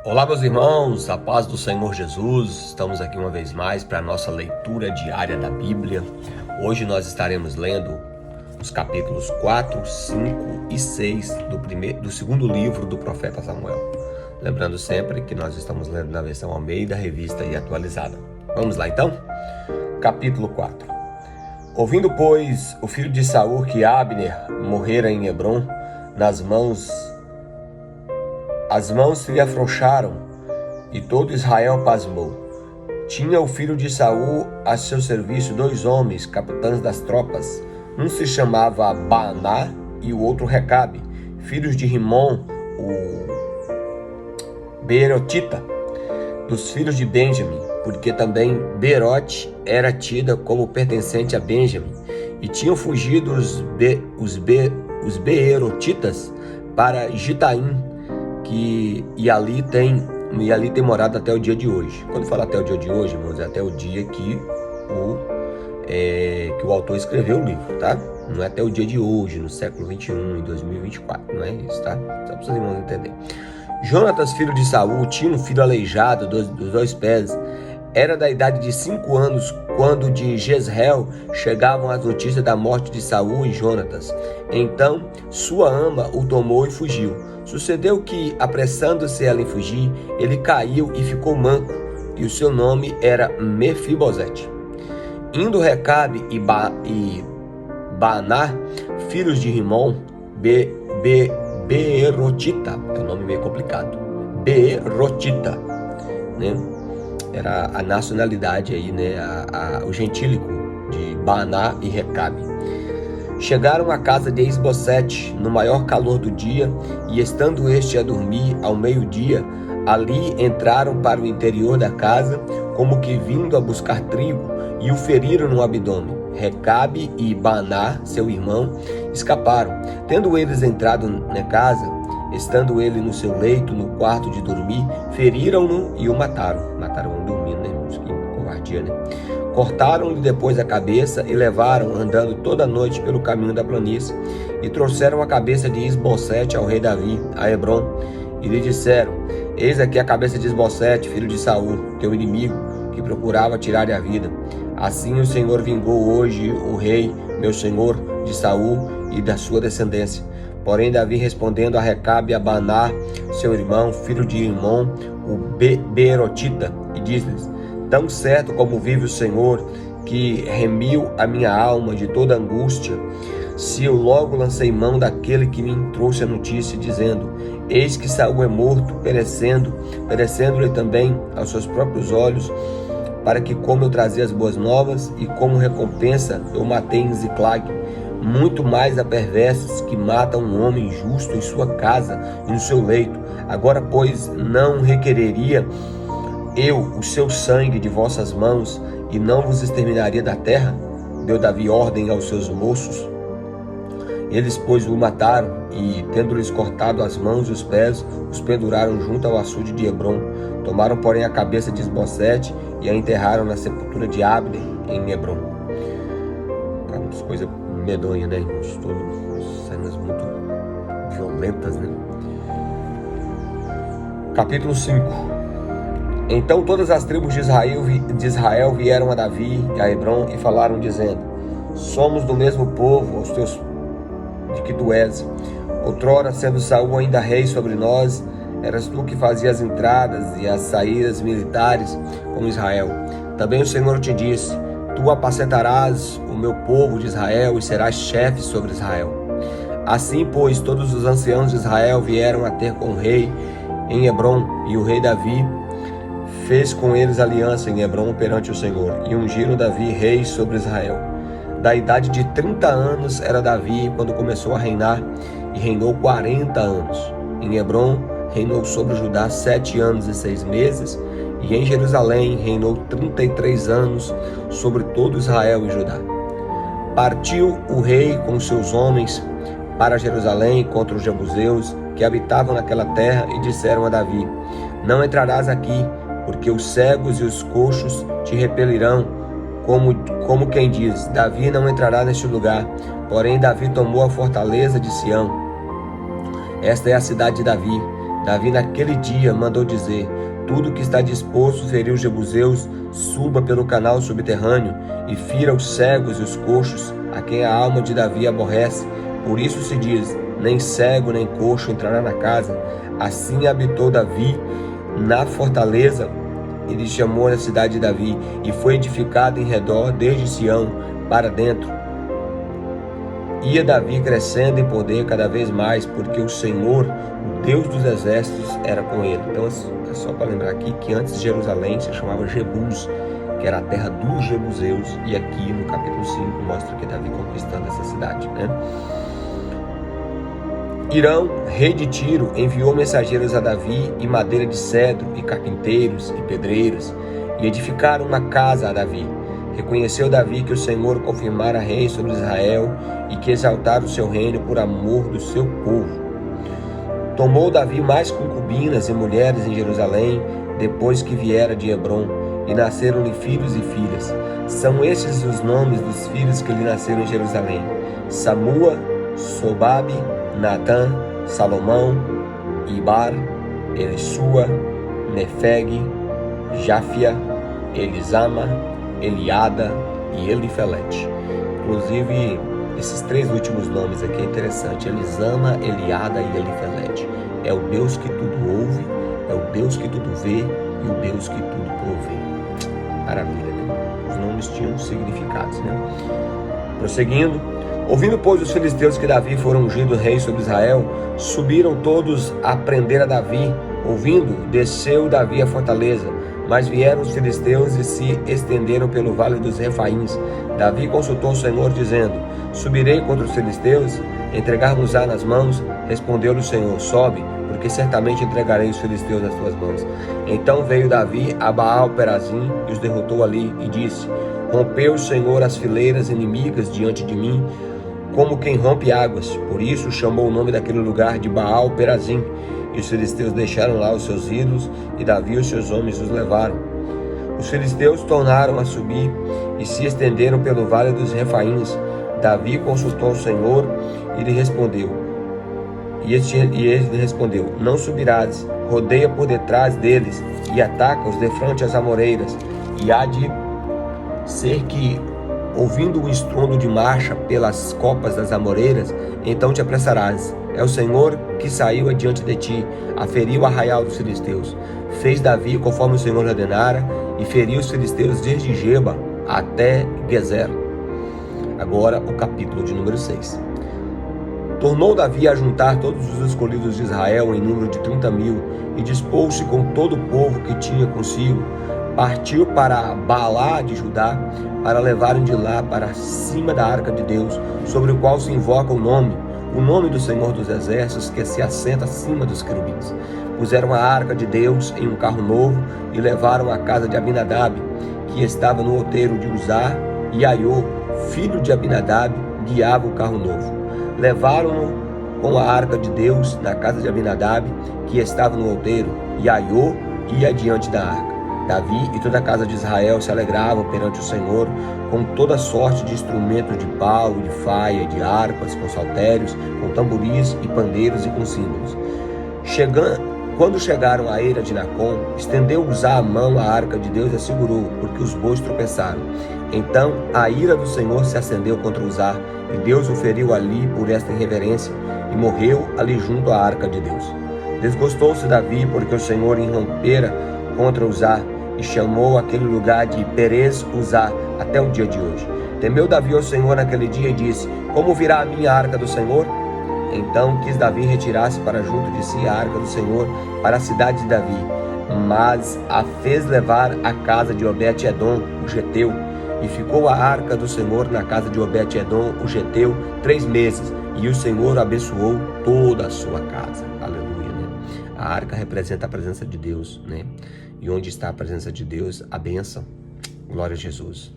Olá, meus irmãos, a paz do Senhor Jesus. Estamos aqui uma vez mais para a nossa leitura diária da Bíblia. Hoje nós estaremos lendo os capítulos 4, 5 e 6 do segundo livro do profeta Samuel. Lembrando sempre que nós estamos lendo na versão Almeida, revista e atualizada. Vamos lá então? Capítulo 4. Ouvindo, pois, o filho de Saul que Abner morrera em Hebrom, as mãos se lhe afrouxaram, e todo Israel pasmou. Tinha o filho de Saul a seu serviço 2 homens, capitães das tropas. Um se chamava Baaná e o outro Recabe, filhos de Rimom, o Beerotita, dos filhos de Benjamim, porque também Beerote era tida como pertencente a Benjamim. E tinham fugido os Beerotitas para Gitaim, e ali tem morado até o dia de hoje. Quando fala até o dia de hoje, irmãos, é até o dia que o autor escreveu o livro, tá? Não é até o dia de hoje, no século 21, em 2024, não é isso, tá? Só para os irmãos entenderem. Jonatas, filho de Saul, tinha um filho aleijado dos 2 pés. Era da idade de 5 anos quando de Jezreel chegavam as notícias da morte de Saul e Jonatas. Então sua ama o tomou e fugiu. Sucedeu que, apressando-se ela em fugir, ele caiu e ficou manco, e o seu nome era Mefibosete. Indo Recabe e Baaná, filhos de Rimom, Beerotita, é um nome meio complicado, Beerotita, né? Era a nacionalidade aí, né? O gentílico de Baaná e Recabe. Chegaram à casa de Isbosete no maior calor do dia, e estando este a dormir ao meio-dia, ali entraram para o interior da casa, como que vindo a buscar trigo, e o feriram no abdômen. Recabe e Baaná, seu irmão, escaparam. Tendo eles entrado na casa, estando ele no seu leito, no quarto de dormir, feriram-no e o mataram. Mataram-o dormindo, né, irmãos? Que covardia, né? Cortaram-lhe depois a cabeça e levaram, andando toda a noite pelo caminho da planície, e trouxeram a cabeça de Isbosete ao rei Davi, a Hebrom, e lhe disseram: Eis aqui a cabeça de Isbosete, filho de Saul, teu inimigo, que procurava tirar-lhe a vida. Assim o Senhor vingou hoje o rei, meu senhor, de Saul e da sua descendência. Porém Davi, respondendo a Recabe e a Baaná, seu irmão, filho de Rimom, o Beerotita, e diz-lhes: Tão certo como vive o Senhor, que remiu a minha alma de toda angústia, se eu logo lancei mão daquele que me trouxe a notícia, dizendo: Eis que Saul é morto, perecendo-lhe também aos seus próprios olhos, para que, como eu trazia as boas novas, e como recompensa eu matei em Ziclag, muito mais a perversos que matam um homem justo em sua casa e no seu leito. Agora, pois, não requereria eu o seu sangue de vossas mãos, e não vos exterminaria da terra? Deu Davi ordem aos seus moços. Eles, pois, o mataram, e, tendo-lhes cortado as mãos e os pés, os penduraram junto ao açude de Hebrom. Tomaram, porém, a cabeça de Isbosete e a enterraram na sepultura de Abner, em Hebrom. Umas coisas medonhas, né, irmãos? Todas cenas muito violentas, né? Capítulo 5. Então todas as tribos de Israel vieram a Davi e a Hebrom e falaram, dizendo: Somos do mesmo povo de que tu és. Outrora, sendo Saul ainda rei sobre nós, eras tu que fazias as entradas e as saídas militares com Israel. Também o Senhor te disse: Tu apacentarás o meu povo de Israel e serás chefe sobre Israel. Assim, pois, todos os anciãos de Israel vieram a ter com o rei em Hebrom, e o rei Davi fez com eles aliança em Hebrom perante o Senhor, e ungiram Davi rei sobre Israel. Da idade de 30 anos era Davi quando começou a reinar, e reinou 40 anos. Em Hebrom reinou sobre Judá 7 anos e 6 meses, e em Jerusalém reinou 33 anos sobre todo Israel e Judá. Partiu o rei com seus homens para Jerusalém contra os jebuseus que habitavam naquela terra, e disseram a Davi: Não entrarás aqui, porque os cegos e os coxos te repelirão, como quem diz: Davi não entrará neste lugar. Porém Davi tomou a fortaleza de Sião. Esta é a cidade de Davi. Davi naquele dia mandou dizer: tudo que está disposto a ferir os jebuseus, suba pelo canal subterrâneo e fira os cegos e os coxos, a quem a alma de Davi aborrece. Por isso se diz: nem cego nem coxo entrará na casa. Assim habitou Davi na fortaleza. Ele chamou a cidade de Davi e foi edificada em redor desde Sião para dentro. Ia Davi crescendo em poder cada vez mais, porque o Senhor, o Deus dos exércitos, era com ele. Então é só para lembrar aqui que antes Jerusalém se chamava Jebus, que era a terra dos jebuseus, e aqui no capítulo 5 mostra que Davi conquistando essa cidade, né? Irão, rei de Tiro, enviou mensageiros a Davi e madeira de cedro, e carpinteiros e pedreiros, e edificaram uma casa a Davi. Reconheceu Davi que o Senhor confirmara rei sobre Israel e que exaltara o seu reino por amor do seu povo. Tomou Davi mais concubinas e mulheres em Jerusalém, depois que viera de Hebrom, e nasceram-lhe filhos e filhas. São estes os nomes dos filhos que lhe nasceram em Jerusalém: Samua, Sobabe, Natã, Salomão, Ibar, Elisua, Nefeg, Jáfia, Elisama, Eliada e Elifelete. Inclusive, esses três últimos nomes aqui é interessante: Elisama, Eliada e Elifelete. É o Deus que tudo ouve, é o Deus que tudo vê e o Deus que tudo provê. Maravilha, né? Os nomes tinham significados, né? Prosseguindo: ouvindo, pois, os filisteus que Davi fora ungido rei sobre Israel, subiram todos a prender a Davi. Ouvindo, desceu Davi à fortaleza, mas vieram os filisteus e se estenderam pelo vale dos Refaíns. Davi consultou o Senhor, dizendo: subirei contra os filisteus? Entregar-nos-á nas mãos? Respondeu-lhe o Senhor: sobe, porque certamente entregarei os filisteus nas tuas mãos. Então veio Davi a Baal-Perazim e os derrotou ali, e disse: rompeu o Senhor as fileiras inimigas diante de mim, como quem rompe águas. Por isso chamou o nome daquele lugar de Baal-Perazim. E os filisteus deixaram lá os seus ídolos, e Davi e os seus homens os levaram. Os filisteus tornaram a subir e se estenderam pelo vale dos Refaíns. Davi consultou o Senhor e lhe respondeu. E ele lhe respondeu: não subirás, rodeia por detrás deles e ataca-os defronte às amoreiras. E há de ser que, ouvindo o estrondo de marcha pelas copas das amoreiras, então te apressarás. É o Senhor que saiu adiante de ti, aferiu o arraial dos filisteus. Fez Davi conforme o Senhor ordenara, e feriu os filisteus desde Geba até Gezer. Agora o capítulo de número 6. Tornou Davi a juntar todos os escolhidos de Israel em número de 30.000, e dispôs-se com todo o povo que tinha consigo. Partiu para Baalá de Judá, para levarem de lá para cima da arca de Deus, sobre o qual se invoca o nome do Senhor dos Exércitos, que se assenta acima dos querubins. Puseram a arca de Deus em um carro novo e levaram à casa de Abinadab, que estava no outeiro de Uzá, e Aiô, filho de Abinadab, guiava o carro novo. Levaram-no com a arca de Deus na casa de Abinadab, que estava no outeiro, e Aiô ia diante da arca. Davi e toda a casa de Israel se alegravam perante o Senhor com toda sorte de instrumentos de pau, de faia, de harpas, com saltérios, com tamboris e pandeiros e com símbolos. Quando chegaram à eira de Nacon, estendeu Uzá a mão à arca de Deus e a segurou, porque os bois tropeçaram. Então a ira do Senhor se acendeu contra Uzá, e Deus o feriu ali por esta irreverência, e morreu ali junto à arca de Deus. Desgostou-se Davi, porque o Senhor irrompera contra Uzá, e chamou aquele lugar de Perez Uzá até o dia de hoje. Temeu Davi ao Senhor naquele dia e disse: como virá a minha arca do Senhor? Então quis Davi retirar-se para junto de si a arca do Senhor para a cidade de Davi, mas a fez levar à casa de Obed-edom, o geteu, e ficou a arca do Senhor na casa de Obed-edom, o geteu, 3 meses, e o Senhor abençoou toda a sua casa. Aleluia, né? A arca representa a presença de Deus, né? E onde está a presença de Deus, a bênção. Glória a Jesus.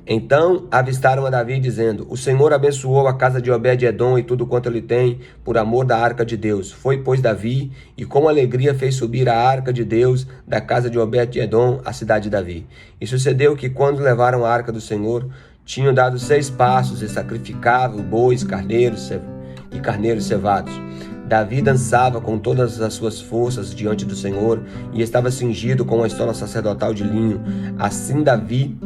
Então avistaram a Davi, dizendo: o Senhor abençoou a casa de Obed-edom e tudo quanto ele tem, por amor da arca de Deus. Foi, pois, Davi, e com alegria fez subir a arca de Deus da casa de Obed-edom à cidade de Davi. E sucedeu que, quando levaram a arca do Senhor, tinham dado 6 passos e sacrificavam bois, carneiros e carneiros cevados. Davi dançava com todas as suas forças diante do Senhor e estava cingido com uma estola sacerdotal de linho. Assim Davi,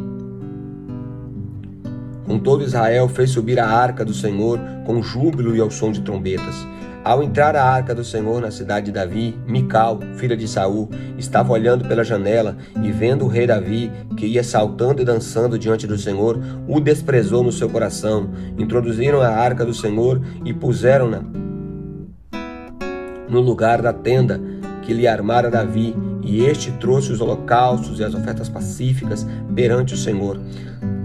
com todo Israel, fez subir a arca do Senhor com júbilo e ao som de trombetas. Ao entrar a arca do Senhor na cidade de Davi, Mical, filha de Saul, estava olhando pela janela e vendo o rei Davi, que ia saltando e dançando diante do Senhor, o desprezou no seu coração. Introduziram a arca do Senhor e puseram-na no lugar da tenda que lhe armara Davi, e este trouxe os holocaustos e as ofertas pacíficas perante o Senhor.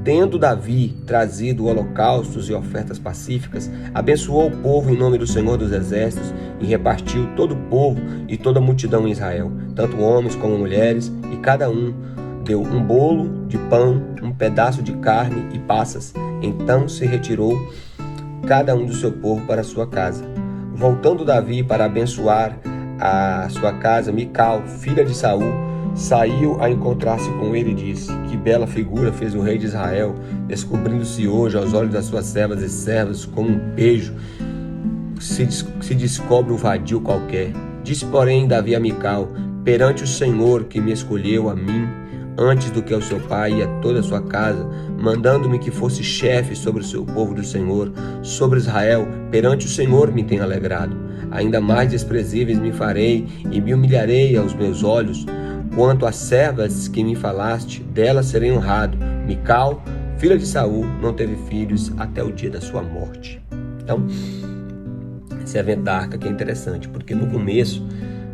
Tendo Davi trazido holocaustos e ofertas pacíficas, abençoou o povo em nome do Senhor dos Exércitos e repartiu todo o povo e toda a multidão em Israel, tanto homens como mulheres, e cada um deu um bolo de pão, um pedaço de carne e passas. Então se retirou cada um do seu povo para a sua casa. Voltando Davi para abençoar a sua casa, Mical, filha de Saul, saiu a encontrar-se com ele e disse: que bela figura fez o rei de Israel, descobrindo-se hoje aos olhos das suas servas e servos como um pejo se descobre um vadio qualquer. Disse, porém, Davi a Mical: perante o Senhor que me escolheu a mim, antes do que ao seu pai e a toda a sua casa, mandando-me que fosse chefe sobre o seu povo do Senhor, sobre Israel, perante o Senhor me tem alegrado. Ainda mais desprezíveis me farei e me humilharei aos meus olhos. Quanto às servas que me falaste, delas serei honrado. Mical, filha de Saul, não teve filhos até o dia da sua morte. Então, esse evento da arca aqui é interessante, porque no começo,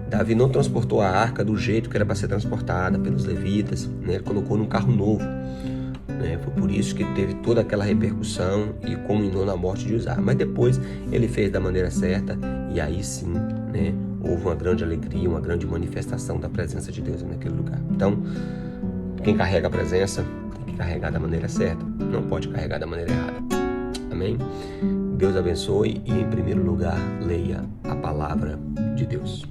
Davi não transportou a arca do jeito que era para ser transportada pelos levitas, né? Ele colocou num carro novo, né? Foi por isso que teve toda aquela repercussão e culminou na morte de Uzá. Mas depois ele fez da maneira certa e aí sim, né, houve uma grande alegria, uma grande manifestação da presença de Deus naquele lugar. Então, quem carrega a presença tem que carregar da maneira certa, não pode carregar da maneira errada. Amém? Deus abençoe e, em primeiro lugar, leia a palavra de Deus.